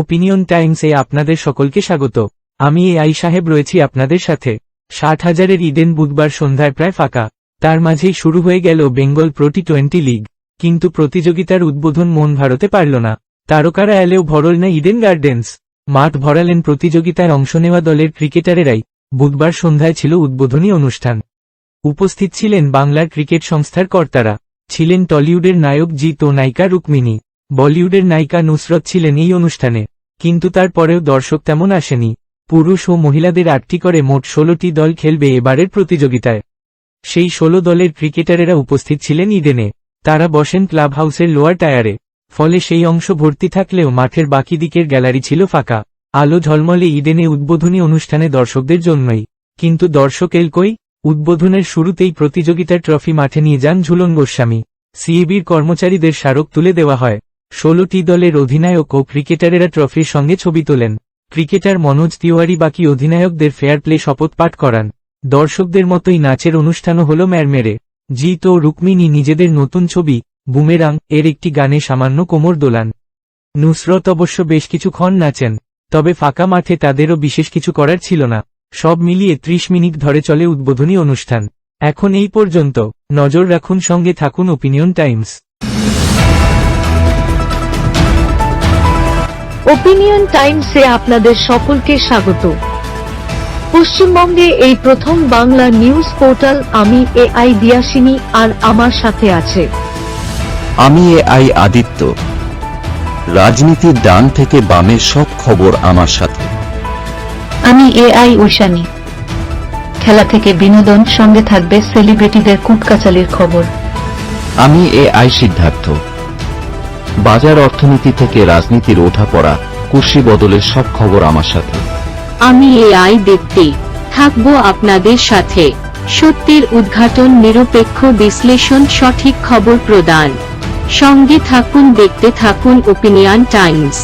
Opinion টাইমসে আপনাদের সকলকে স্বাগত। আমি এআই সাহেব রয়েছি আপনাদের সাথে। 60,000-এর ইডেন বুধবার সন্ধ্যায় প্রায় ফাঁকা। তার মাঝেই শুরু হয়ে গেল বেঙ্গল প্রো টি20 লিগ। কিন্তু প্রতিযোগিতার উদ্বোধন মন ভারতে পারল না। তারকারা এলেও ভরল না ইডেন গার্ডেন্স। মাঠ ভরালেন প্রতিযোগিতায় অংশ নেওয়া দলের ক্রিকেটারেরাই। বুধবার সন্ধ্যায় ছিল উদ্বোধনী অনুষ্ঠান। উপস্থিত ছিলেন বাংলার ক্রিকেট সংস্থার কর্তারা, ছিলেন টলিউডের নায়ক জিৎ ও নায়িকা রুক্মিণী, বলিউডের নায়িকা নুসরত ছিলেন এই অনুষ্ঠানে। কিন্তু তারপরেও দর্শক তেমন আসেনি। পুরুষ ও মহিলাদের 8টি করে মোট 16টি দল খেলবে এবারের প্রতিযোগিতায়। সেই 16 দলের ক্রিকেটারেরা উপস্থিত ছিলেন ইডেনে। তারা বসেন ক্লাব হাউসের লোয়ার টায়ারে। ফলে সেই অংশ ভর্তি থাকলেও মাঠের বাকি দিকের গ্যালারি ছিল ফাঁকা। আলো ঝলমলে ইডেনে উদ্বোধনী অনুষ্ঠানে দর্শকদের জন্যই। কিন্তু দর্শক এল কই? উদ্বোধনের শুরুতেই প্রতিযোগিতার ট্রফি মাঠে নিয়ে যান ঝুলন গোস্বামী। সিএবির কর্মচারীদের স্মারক তুলে দেওয়া হয়। 16টি দলের অধিনায়ক ও ক্রিকেটারেরা ট্রফির সঙ্গে ছবি তোলেন। ক্রিকেটার মনোজ তিওয়ারি বাকি অধিনায়কদের ফেয়ার প্লে শপথ পাঠ করান। দর্শকদের মতোই নাচের অনুষ্ঠানও হল ম্যারমেরে। জিৎ ও রুক্মিণী নিজেদের নতুন ছবি বুমেরাং এর একটি গানে সামান্য কোমর দোলান। নুসরত অবশ্য বেশ কিছুক্ষণ নাচেন। তবে ফাঁকা মাঠে তাদেরও বিশেষ কিছু করার ছিল না। সব মিলিয়ে 30 মিনিট ধরে চলে উদ্বোধনী অনুষ্ঠান। এখন এই পর্যন্ত। নজর রাখুন, সঙ্গে থাকুন ওপিনিয়ন টাইমস। ওপিনিয়ন টাইমসে আপনাদের সকলকে স্বাগত। পশ্চিমবঙ্গে এই প্রথম বাংলা নিউজ পোর্টাল। আমি এআই দিয়াসিনী, আর আমার সাথে আছে আমি এআই আদিত্য। রাজনীতির ডান থেকে বামের সব খবর আমার সাথে। আমি এআই ঐশানী। খেলা থেকে বিনোদন, সঙ্গে থাকবে সেলিব্রিটিদের কুটকাচালির খবর। আমি এআই সিদ্ধার্থ। বাজার অর্থনীতি থেকে রাজনীতির ওঠাপড়া, কুর্সি বদলের সব খবর আমার সাথে। আমি এআই দীপ্তি, থাকবো আপনাদের সাথে। সত্যের উদ্ঘাটন, নিরপেক্ষ বিশ্লেষণ, সঠিক খবর প্রদান। সঙ্গে থাকুন, দেখতে থাকুন ওপিনিয়ন টাইমস।